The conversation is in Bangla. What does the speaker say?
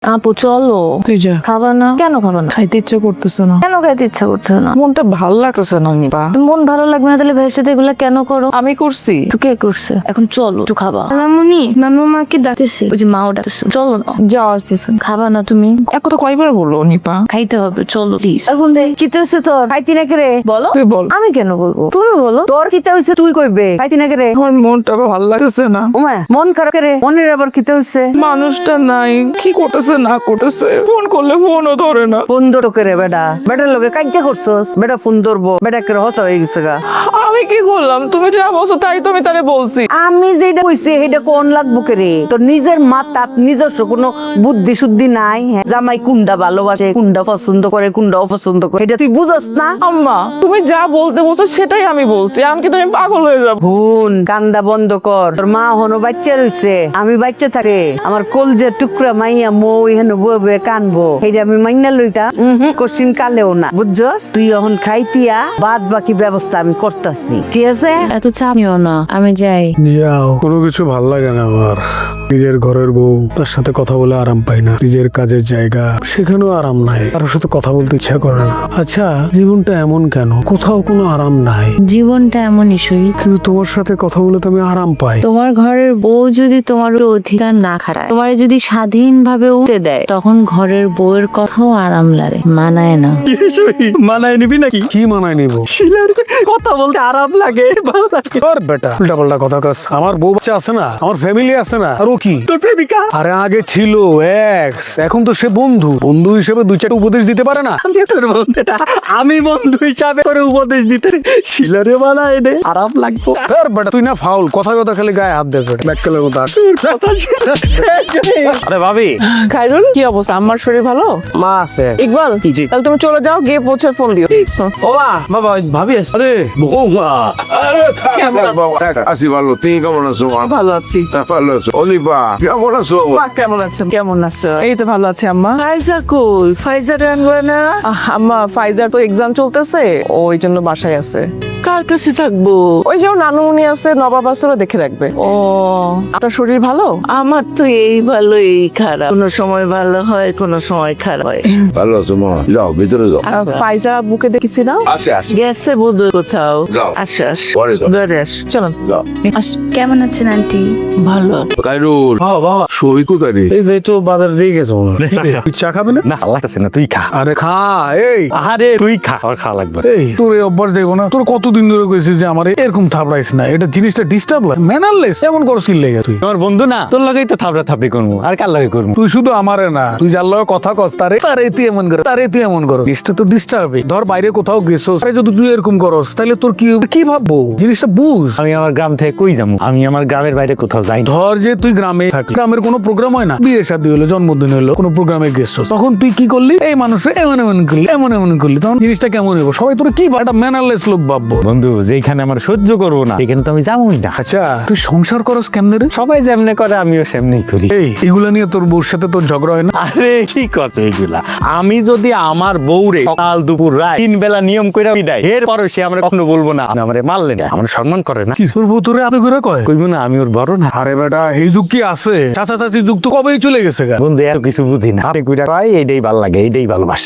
আপু চলো। তুই যা। খাবা না? কেন খাবা না? খাইতে ইচ্ছা করতেছে না। কেন খাইতে ইচ্ছা করছে না? মনটা ভাল লাগতেছে না নিপা। মন ভালো লাগবে না তাহলে ভাইয়ের সাথে এগুলা কেন করো? আমি করছি। তো কে করছে? এখন চলো একটু খাবা। মামুনি নানু মাকে ডাকতেছি। ওই যে মাও ডাকছে, চলো না। যাওয়া আসতেছে। খাবা না তুমি? এক কথা কয়বার বললো নিপা? খাইতে হবে, চলো প্লিজ। এখন দে কিতে হইছে তোর খাইতি না করে বলো। তুই বল। আমি কেন বলবো? তুমি বলো। তোর কিতে হইছে তুই কইবে খাইতি না করে আমার মনটা ভাল লাগতেছে না। ওমা মন খারাপ করে মনের আবার কিতে হইছে মানুষটা নাই, কি করতেছে না করতেছে। ফোন করলে ফোনও ধরে না। ফোন ধরো করে বেটা বেটার লগে কাজ্জা করছস বেটা ফোন ধরবো বেটা করে হস্ত হয়ে গেছে গা আমি কি করলাম? তুমি যা বলছো তাই তো আমি তাহলে বলছি। আমি যেটা কইছি সেটা কোন লাগবো করে তোর নিজের মাথাত নিজস্ব কোনো বুদ্ধি শুদ্ধি নাই হ্যাঁ? জামাই কুন্ডা ভালোবাসে কুন্ডা পছন্দ করে কুন্ডা অপছন্দ করে এটা তুই বুঝস না আম্মা তুমি যা বলতে বলছো সেটাই আমি বলছি। আমি কি তুমি পাগল হয়ে যাবো? হুন কান্দা বন্ধ কর তোর মা হনো বাচ্চা রইছে আমি বাচ্চা থাকে আমার কলজের টুকরা মাইয়া মৌ এখানে বয়ে কানবো এইটা আমি মাইনা লইতা কোশ্চিন কালেও না বুঝছস তুই এখন খাইতিয়া বাদ বাকি ব্যবস্থা আমি করতাছি ঠিক আছে এত চাপ নিও না, আমি যাই। যাও, কোনো কিছু ভাল লাগে না আমার। নিজের ঘরের বউ, তার সাথে কথা বলে আরাম পাই না। নিজের কাজের জায়গা, সেখানেও আরাম নাই। কারোর সাথে কথা বলতে ইচ্ছা করে না। আচ্ছা, জীবনটা এমন কেন? কোথাও কোনো আরাম নাই, জীবনটা এমনই শহীদ। কিন্তু তোমার সাথে কথা বলে তো আমি আরাম পাই। তোমার ঘরের বউ যদি তোমার উপর অধিকার না খাটায়, তোমার যদি স্বাধীনভাবে উঠতে দেয়, তখন ঘরের বউয়ের কথাও আরাম লাগে, মানায় না। মানায় নিবি নাকি? কি মানায় নিব? কথা বলতে আরাম লাগে, ভালো থাকে। আর বেটা উল্টা পাল্টা কথা কস। আমার বউ বাচ্চা আছে না, আমার ফ্যামিলি আছে না, আর ও কি? তোর প্রেমিকা? আরে আগে ছিল এক্স, এখন তো সে বন্ধু। বন্ধু হিসেবে দুই চারটা উপদেশ দিতে পারে না? আমি তোর বন্ধুটা, আমি বন্ধু হিসাবে তোর উপদেশ দিতে শিলারে মানায় নে, আরাম লাগবো। আর বেটা তুই না ফাউল, কথা কথা খালি গায়ে হাত দেস বেটা। ব্যাককেলের মতো আস। আরে ভাবি। খাইরুল কি অবস্থা? আমার শরীর ভালো? মা আছে। ইকবাল জি। তাহলে তুমি চলে যাও, গিয়ে পৌঁছে ফোন দিও। ও মা, বাবা ভাবি আছে। আরে ও মা। আরে থাক থাক বাবা থাক। আসি ভালো, তুমি কেমন আছো? ভালো আছি। ভালো আছো? অলিভা কেমন আছো? মা কেমন আছেন? কেমন আছো? এই তো ভালো আছি আম্মা। ফাইজা কই ফাইজারে আনবে না আম্মা ফাইজার তো এক্সাম চলতেছে, ওই জন্য বাসায় আছে। কার কাছে থাকবো ওই যে ওর নানুমনি আছে, নবাব আছে, ওরা দেখে রাখবে। ও আপনার শরীর ভালো? আমার তো এই ভালো এই খারাপ কোনো সময় ভালো হয় কোনো সময় খারাপ হয় ভালো আছো মা? যাও ভিতরে যাও। ফাইজা বুকে দেখেছি না? আসে আসে গেছে বোধ কোথাও যাও। আসে আস পরে যাও। ঘরে আস চলুন। যাও। কেমন আছেন আন্টি? ভালো। খাইরুল বাবা। সই কোথায় রে? এই তো বাজার দিয়ে গেছো। তুই চা খাবি না? না লাগতেছে না, তুই খা। আরে খা। এই আরে তুই খা, আমার খাওয়া লাগবে। এই তোর এই অভ্যাস দেখবো না। তোর কতদিন ধরে কইছিস যে আমার এরকম থাপড়াইস না, এটা জিনিসটা ডিস্টার্ব লাগে, ম্যানারলেস। এমন করস কি লেগে তুই? আমার বন্ধু না, তোর লগেই তো থাপড়া থাপড়ি করবো, আর কার লগে করবো? তুই শুধু আমারে না, তুই যার লগে কথা কস তারে তারে তুই এমন করো, তারে তুই এমন করো। জিনিসটা তো ডিস্টার্বই। ধর বাইরে কোথাও গেছস, আরে যদি তুই এরকম করস তাহলে তোর কি কি ভাববো? জিনিসটা বুঝ। আমি আমার গ্রাম থেকে কই যাবো? আমি আমার গ্রামের বাইরে কোথাও যাই না। ধর যে তুই গ্রামে থাকলি, গ্রামের কোনো প্রোগ্রাম হয় না, বিয়ে শাদী হলো, জন্মদিন হলো, কোনো প্রোগ্রামে গেছস, তখন তুই কি করলি? এই মানুষের এমন এমন করলি, এমন এমন করলি, তখন জিনিসটা কেমন হইব? সবাই তোর কি একটা ম্যানারলেস লোক ভাববো। বন্ধু, যেখানে আমার সহ্য করবো না এখানে তো আমি যাবোই না। আচ্ছা, তুই সংসার করস কেমনে রে? সবাই যেমনে করে আমিও সেমনি করি। এই এগুলা নিয়ে তোর বউর সাথে তোর ঝগড়া হয় না? আরে কি কথা এগুলা? আমি যদি আমার বউরে সকাল দুপুর রাত 3 বেলা নিয়ম কইরা বিদায়, এরপরও সে আমরা কখনো বলবো না আপনি আমারে মারলেন, আমার সম্মান করে না। কি তোর বউ তোরে আপনি করে কয়? কইবো না আমি ওর বড় না? আরে বেটা, এই যুগ কি আছে? চাচা চাচি যুগ তো কবেই চলে গেছে গা। বন্ধু এত কিছু বুঝি না, আপনি কইরা কয় এইটাই ভালো লাগে, এইটাই ভালোবাসা।